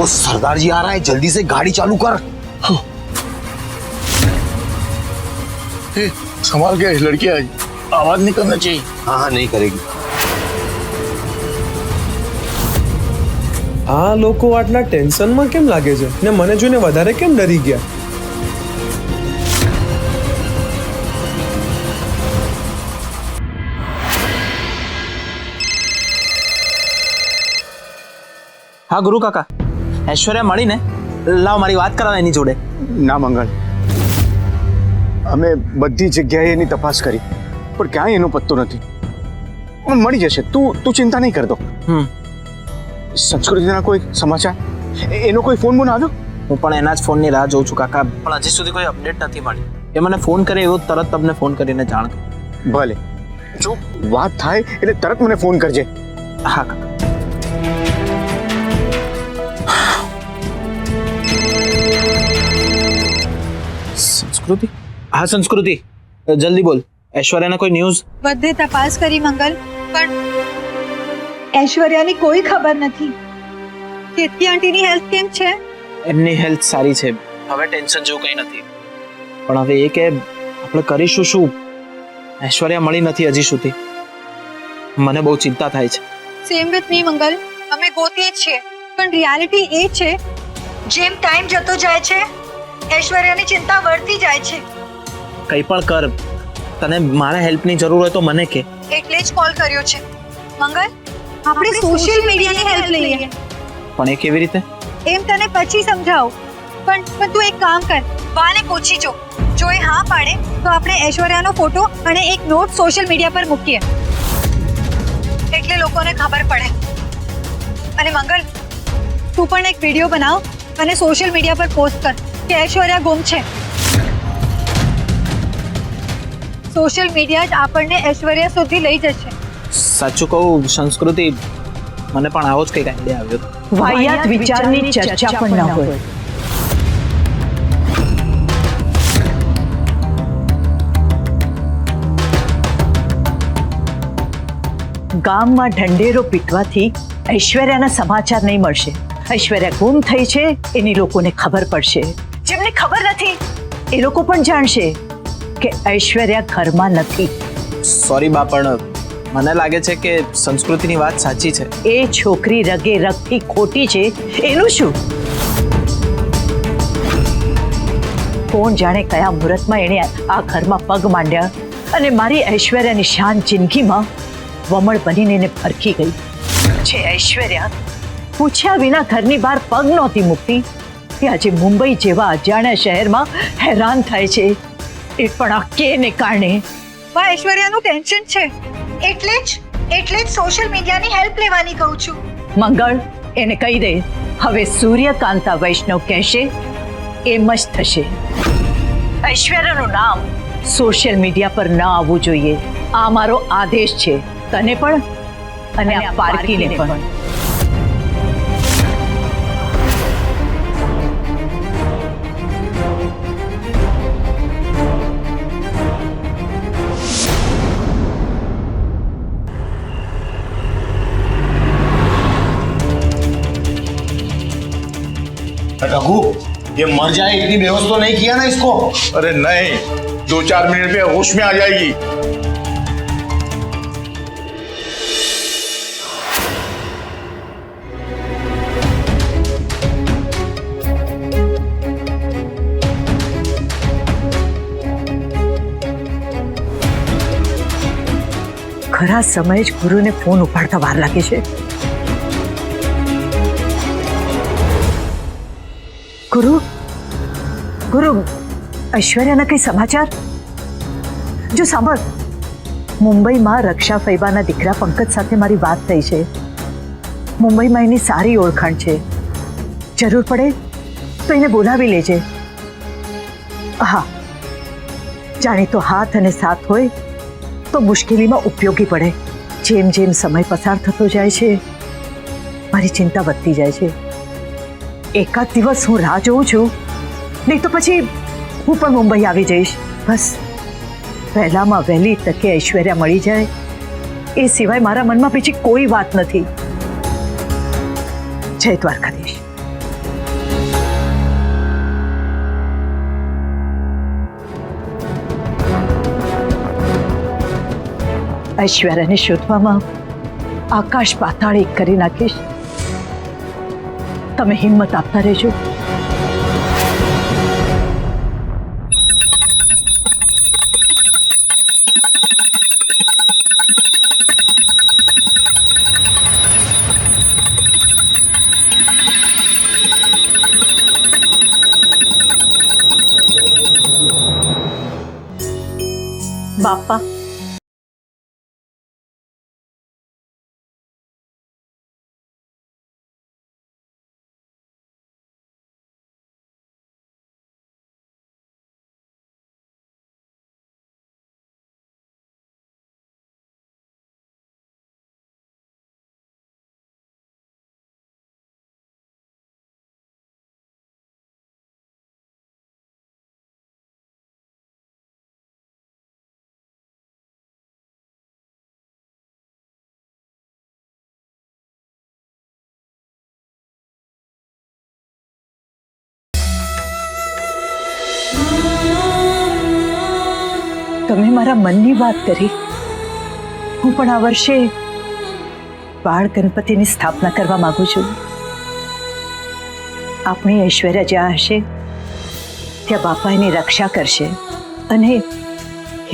वो सरदार जी आ रहा है, जल्दी से गाड़ी चालू कर। संभाल के, लड़की आई, आवाज नहीं करना चाहिए। हाँ हाँ नहीं करेगी। આ લોકો આટલા ટેન્શનમાં કેમ લાગે છે ને મને જોઈને વધારે કેમ ડરી ગયા? हाँ गुरु काका, ऐश्वर्या मળી ને, લાવ મારી વાત કરાવ એની જોડે. ના મંગળ, અમે બધી જગ્યાએ એની તપાસ કરી પણ ક્યાંય એનો પત્તો નથી. પણ મળી જશે, તું ચિંતા નહીં કરતો. સંસ્કૃતિના કોઈ સમાચાર, એનો કોઈ ફોન આવ્યો? હું પણ એના જ ફોનની રાહ જોઉં છું કાકા, પણ હજી સુધી કોઈ અપડેટ નથી મળી. એ મને ફોન કરે એવો તરત તમને ફોન કરીને જાણ કર. ભલે, જો વાત થાય એટલે તરત મને ફોન કરજે. હા કાકા. સંસ્કૃતિ? હા સંસ્કૃતિ, જલ્દી બોલ. ऐश्वर्याના કોઈ ન્યૂઝ? બધે તપાસ કરી મંગલ, પણ ऐश्वर्याની કોઈ ખબર નથી. કેતકી આંટીની હેલ્થ કેમ છે? એમની હેલ્થ સારી છે, હવે ટેન્શન જેવું કંઈ નથી. પણ હવે એ કે આપણે કરીશું શું? ऐश्वर्या મળી નથી હજી સુધી. મને બહુ ચિંતા થાય છે. સેમ વિથ મી મંગલ, અમે ગોતીએ છીએ, પણ રિયાલિટી એ છે જેમ ટાઈમ જતો જાય છે ऐश्वर्याની ચિંતા વધતી જાય છે. કંઈ પણ કર, તને મારા હેલ્પની જરૂર હોય તો મને કે. એટલે જ કોલ કર્યો છે. મંગલ, આપણે સોશિયલ મીડિયાની હેલ્પ લઈએ. પણ એ કેવી રીતે? એમ તને પછી સમજાવું, પણ તું એક કામ કર, બાને પૂછી જો એ હા પાડે તો આપણે ऐश्वर्याનો ફોટો અને એક નોટ સોશિયલ મીડિયા પર મૂકીએ, એટલે લોકોને ખબર પડે. અને મંગલ, તું પણ એક વિડીયો બનાવ અને સોશિયલ મીડિયા પર પોસ્ટ કર કે ऐश्वर्या ગુમ છે. સોશિયલ મીડિયા જ આપણને ऐश्वर्या સુધી લઈ જશે. સાચું કહું સંસ્કૃતિ, મને પણ આવો જ કંઈક આઈડિયા આવ્યો. વાહિયાત વિચારની ચર્ચા પણ ન હોય. ગામમાં ઢંઢેરો પીટવાથી ऐश्वर्याના સમાચાર નહીં મળશે. ऐश्वर्या ગુમ થઈ છે એની લોકોને ખબર પડશે. જેમને ખબર નથી એ લોકો પણ જાણશે કે ऐश्वर्या ઘરમાં નથી. સોરી બા, પણ મને લાગે છે કે સંસ્કૃતિની વાત સાચી છે. એ છોકરી રગે રગથી ખોટી છે એનું શું? કોણ જાણે કયા મુહૂર્તમાં એણે આ ઘરમાં પગ માંડ્યા અને મારી ऐश्वर्याની શાન જિંદગીમાં વમળ બનીને એને ફરકી ગઈ છે. ऐश्वर्या પૂછ્યા વિના ઘરની બહાર પગ નહોતી મૂકતી, તે આજે મુંબઈ જેવા અજાણ્યા શહેરમાં હેરાન થાય છે. એ પણ આ કેને કારણે. બા, ऐश्वर्याનું ટેન્શન છે, એટલે જ સોશિયલ મીડિયાની હેલ્પ લેવાની કહું છું. મંગળ, એને કહી દે હવે સૂર્યકાંતા વૈષ્ણવ કહેશે એમ જ થશે. ऐश्वर्याનું નામ સોશિયલ મીડિયા પર ન આવવું જોઈએ. આ મારો આદેશ છે, તને પણ અને આ પારકીને પણ. रघु, ये मर जाए इतनी बेहोश तो नहीं किया ना इसको? अरे नहीं, 2-4 मिनट में होश में आ जाएगी. ખરા સમયે જ ગુરુને ફોન ઉપાડતા વાર લાગે છે. ગુરુ, ऐश्वर्याના કઈ સમાચાર? જો સાંભળ, મુંબઈમાં રક્ષા ફૈબાના દીકરા પંકજ સાથે મારી વાત થઈ છે. મુંબઈમાં એની સારી ઓળખાણ છે, જરૂર પડે તો એને બોલાવી લેજે. હા, જાણીતો હાથ અને સાથ હોય તો મુશ્કેલીમાં ઉપયોગી પડે. જેમ જેમ સમય પસાર થતો જાય છે મારી ચિંતા વધતી જાય છે. એકાદ દિવસ હું રાહ જોઉં છું, નહીં તો પછી હું પણ મુંબઈ આવી જઈશ. બસ પહેલામાં વહેલી તકે ऐश्वर्या મળી જાય એ સિવાય મારા મનમાં બીજી કોઈ વાત નથી. જય દ્વારકાધીશ. ઐશ્વર્યાને શોધવામાં આકાશ પાતાળ એક કરી નાખીશ. તમે હિંમત આપતા રહેજો. બાપા, તમે મારા મનની વાત કરી. હું પણ આ વર્ષે બાળ ગણપતિની સ્થાપના કરવા માંગુ છું. આપણી ઐશ્વર્યા જ્યાં હશે ત્યાં બાપા એની રક્ષા કરશે અને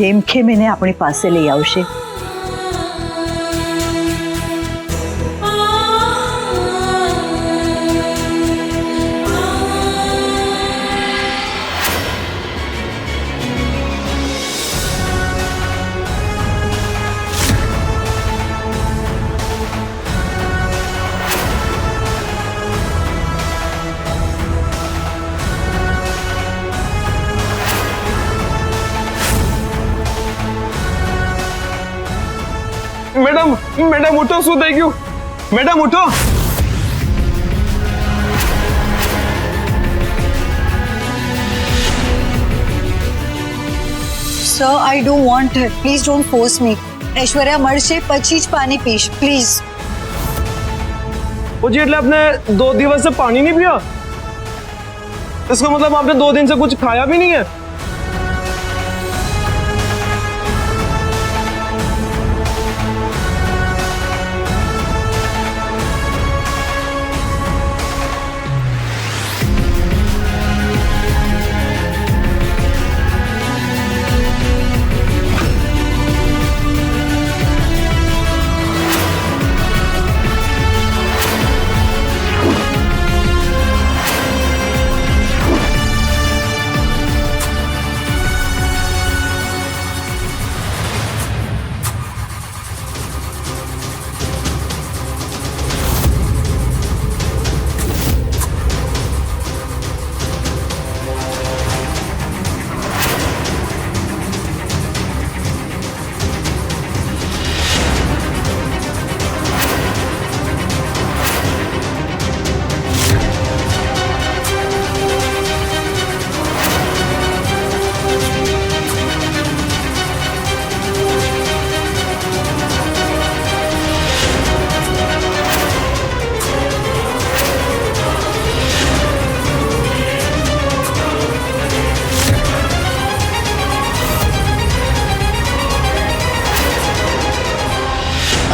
હેમખેમ એને આપણી પાસે લઈ આવશે. મેડમ મેડમ ઉઠો, શું થઈ ગયું? મેડમ ઉઠો. Sir, I don't want her. Please don't force me. Aishwarya મળશે પછી જ પાણી પીશ, પ્લીઝ. वो जी એટલે आपने 2 दिवस से पानी नहीं पिया? इसका मतलब आपने 2 दिन से कुछ खाया भी नहीं है?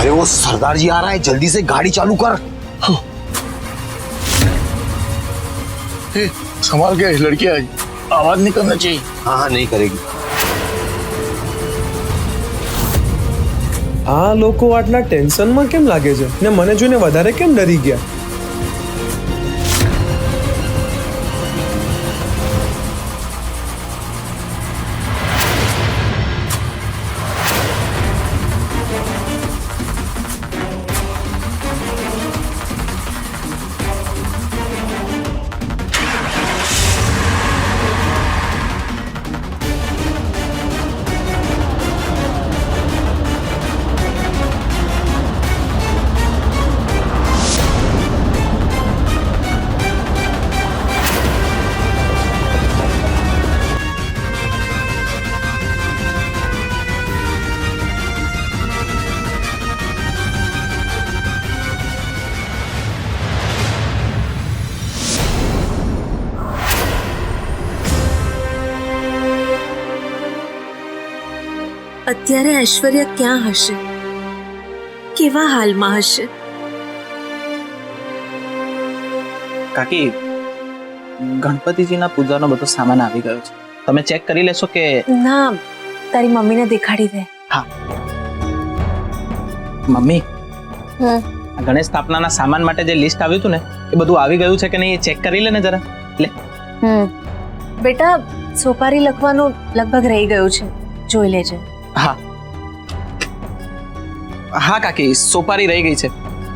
अरे वो सरदार जी आ रहा है, जल्दी से गाड़ी चालू कर. संभाल के, लड़की आई. आवाज नहीं करना चाहिए. हाँ हाँ नहीं करेगी. આ લોકો આટલા ટેન્શનમાં કેમ લાગે છે ને મને જોઈને વધારે કેમ ડરી ગયા? અત્યારે ઐશ્વર્યા ક્યાં હશે? કેવા હાલમાં હશે? કાકી, ગણપતિજીના પૂજાનો બધો સામાન આવી ગયો છે. તમે ચેક કરી લેશો કે? ના, તારી મમ્મીને દેખાડી દે. હા. મમ્મી, હમ. આ ગણેશ સ્થાપનાના સામાન માટે જે લિસ્ટ આવ્યું હતું ને, એ બધું આવી ગયું છે કે નહીં એ ચેક કરી લે ને જરા. લે. બેટા, સોપારી લખવાનું લગભગ રહી ગયું છે, જોઈ લેજે. હા હા કાકી, સોપારી રહી ગઈ છે.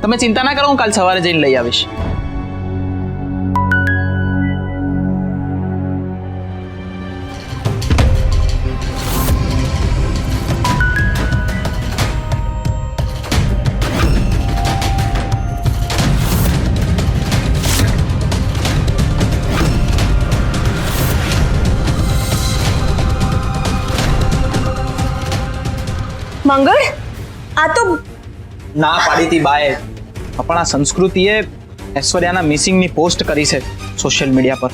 તમે ચિંતા ના કરો, હું કાલ સવારે જઈને લઈ આવીશ. મંગળ, આ તો ના પાડી હતી બાએ, પણ આ સંસ્કૃતિએ ઐશ્વર્યાના મિસિંગની પોસ્ટ કરી છે સોશિયલ મીડિયા પર.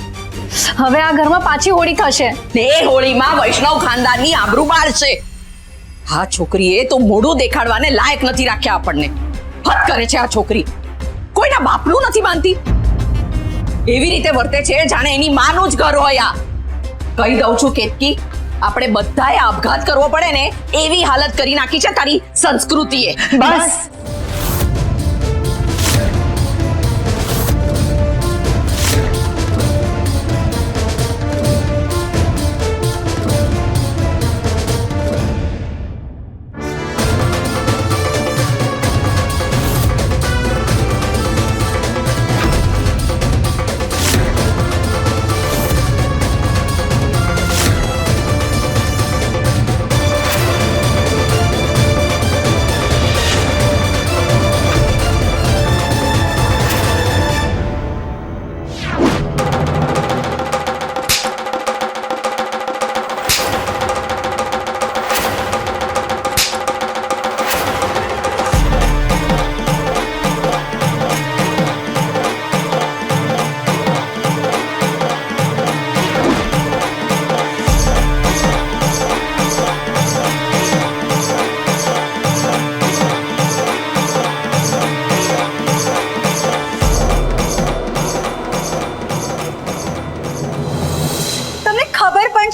હવે આ ઘરમાં પાછી હોળી થશે ને એ હોળીમાં વૈષ્ણવ ખાનદાનની આબરૂ બાળશે. આ છોકરીએ તો મોઢું દેખાડવાને લાયક નથી રાખ્યા આપણને. હદ કરે છે આ છોકરી, કોઈના બાપનું નથી માનતી. એવી રીતે વર્તે છે જાણે એની માનું જ ઘર હોય. આ કહી દઉં છું કેતકી, આપણે બધાએ આપઘાત કરવો પડે ને એવી હાલત કરી નાખી છે તારી સંસ્કૃતિએ. બસ.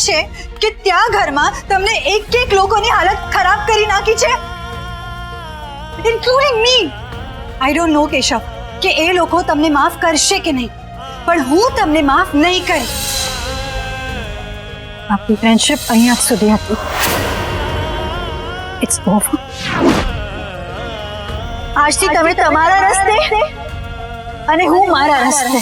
છે કે ત્યાં ઘરમાં તમને એક એક લોકોની હાલત ખરાબ કરી નાખી છે, including me. I don't know Keshav કે એ લોકો તમને માફ કરશે કે નહીં, પણ હું તમને માફ નહીં કરી. આપણી ફ્રેન્ડશિપ અહીંયા સુધી હતી. It's over. આજથી તમે તમારા રસ્તે અને હું મારા રસ્તે.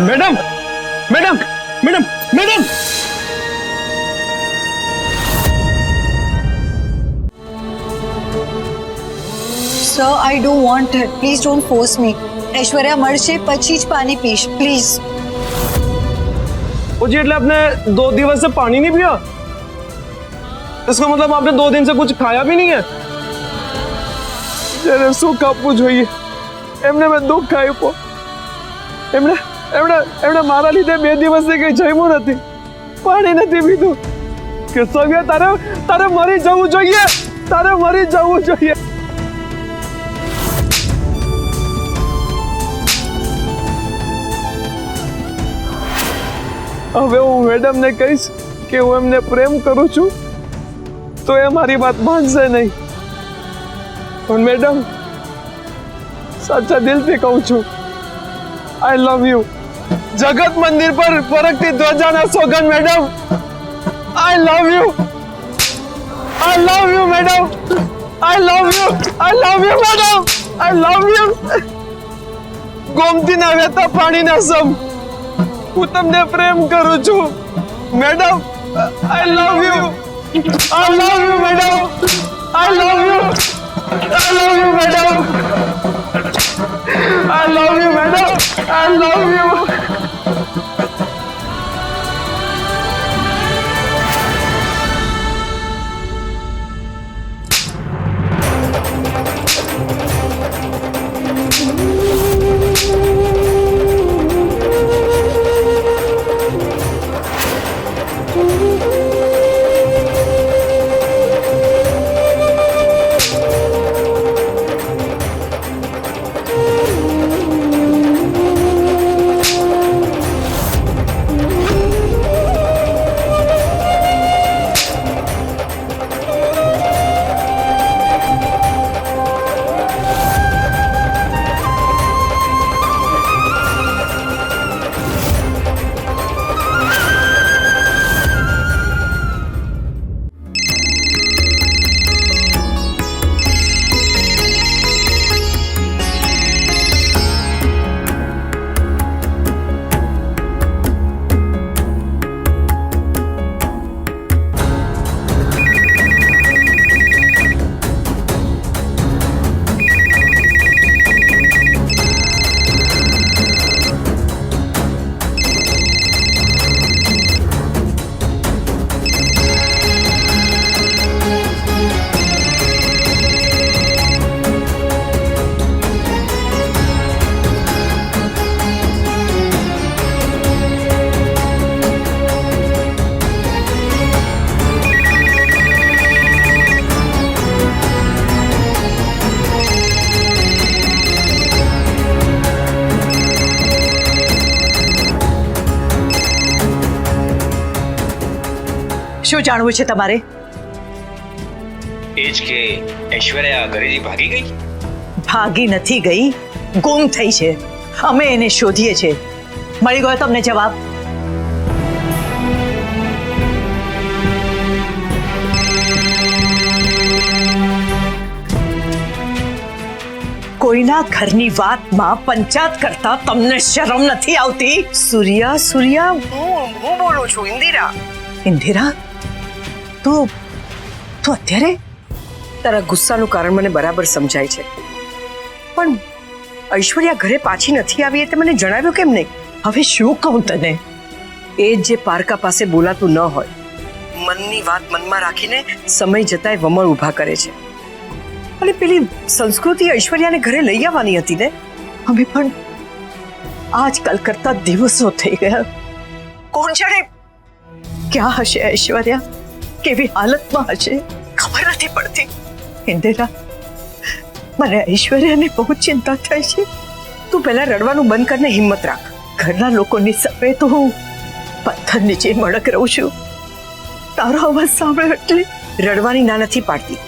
Madam madam madam madam Sir, I don't want it. Please don't force me. Aishwarya मरશે પછી જ પાણી પીશ, પ્લીઝ. जी એટલે आपने 2 दिवस से पानी नहीं पिया? इसका मतलब आपने 2 दिन से कुछ खाया भी नहीं है? જેને સુખ આપવું જોઈએ એમને મેં દુઃખ આપ્યું. એમણે એમણે એમણે મારા લીધે 2 દિવસથી કઈ જમ્યું નથી, પાણી નથી પીધું. કે સવ્ય તારે તારે મરી જવું જોઈએ, તારે મરી જવું જોઈએ. હવે હું મેડમને કહીશ કે હું એમને પ્રેમ કરું છું તો એ મારી વાત માનશે નહીં. પણ મેડમ, સાચા દિલથી કહું છું, આઈ લવ યુ. જગત મંદિર પર ફરકતી ધ્વજાના સોગંદ madam, I love you. I love you, madam. I love you. I love you, madam. I love you. ગોમતીના વહેતા પાણીના સમ હું તમને પ્રેમ કરું છું madam. I love you. I love you, madam. I love you. I love you, madam. I love you, madam. I love you. શું જાણવું છે તમારે? એ જ કે ઐશ્વર્યા ઘરેથી ભાગી ગઈ? ભાગી નથી ગઈ, ગુમ થઈ છે. અમે એને શોધીએ છીએ. મળી ગયો તમને જવાબ? કોઈના ઘરની વાતમાં પંચાયત કરતા તમને શરમ નથી આવતી? સૂર્યા હું બોલું છું ઇન્દિરા. ઇન્દિરા, તું અત્યારે? તારા ગુસ્સાનું કારણ મને બરાબર સમજાય છે, પણ ઐશ્વર્યા ઘરે પાછી નથી આવી એ તે મને જણાવ્યું કેમ નહીં? હવે શું કહું તને? એ જે પારકા પાસે બોલાતું ન હોય, મનની વાત મનમાં રાખીને સમય જતાંય વમળ ઊભા કરે છે. અને પેલી સંસ્કૃતિ ઐશ્વર્યાને ઘરે લઈ આવવાની હતી ને. અમે પણ આજકાલ કરતા દિવસો થઈ ગયા. કોણ જાણે ક્યાં હશે ઐશ્વર્યા, કેવી હાલતમાં હશે, ખબર નથી પડતી. ઇન્દિરા, મને ઐશ્વર્યાની બહુ ચિંતા થાય છે. તું પહેલા રડવાનું બંધ કરીને હિંમત રાખ. ઘરના લોકોની સામે તો હું પથ્થર નીચે મડક રહું છું. તારો અવાજ સાંભળ્યો એટલે રડવાની ના નથી પાડતી,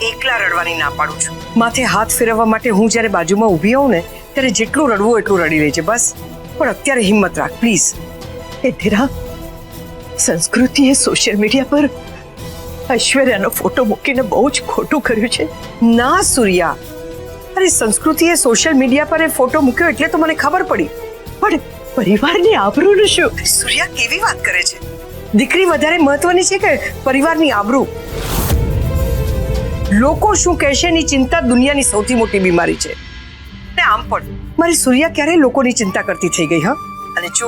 એકલા રડવાની ના પાડું છું. માથે હાથ ફેરવવા માટે હું જ્યારે બાજુમાં ઊભી હોઉં ને ત્યારે જેટલું રડવું એટલું રડી લેજે બસ. પણ અત્યારે હિંમત રાખ પ્લીઝ. ઇન્દિરા, સંસ્કૃતિએ સોશિયલ મીડિયા પર ઐશ્વર્યાનો ફોટો મૂકીને બહુ જ ખોટું કર્યું છે. ના સૂર્યા, અરે સંસ્કૃતિએ સોશિયલ મીડિયા પર એ ફોટો મૂક્યો એટલે તો મને ખબર પડી. પણ પરિવારની આબરૂનું શું? સૂર્યા કેવી વાત કરે છે? દીકરી વધારે મહત્વની છે કે પરિવારની આબરૂ? લોકો શું કહેશે એની ચિંતા દુનિયાની સૌથી મોટી બીમારી છે. ને આમ પણ મારી સૂર્યા ક્યારેય લોકોની ચિંતા કરતી થઈ ગઈ. હા, અને જો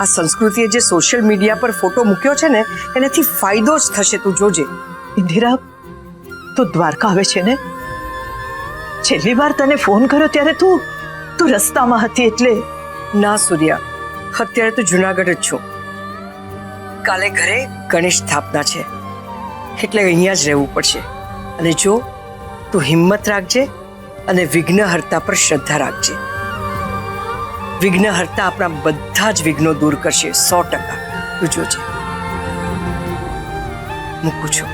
આ સંસ્કૃતિએ જે સોશિયલ મીડિયા પર ફોટો મૂક્યો છે ને એનાથી ફાયદો જ થશે, તું જોજે. ઇન્દિરા, તું દ્વારકા આવે છે ને? છેલ્લી વાર તને ફોન કર્યો ત્યારે તું રસ્તામાં હતી એટલે. ના સૂર્યા, અત્યારે તો જુનાગઢ જ છું. કાલે ઘરે ગણેશ સ્થાપના છે એટલે અહીંયા જ રહેવું પડશે. અને જો તું હિંમત રાખજે અને વિઘ્નહર્તા પર શ્રદ્ધા રાખજે. વિઘ્નહર્તા આપણા બધા જ વિઘ્નો દૂર કરશે 100%. તું જોજે. મૂકું છું.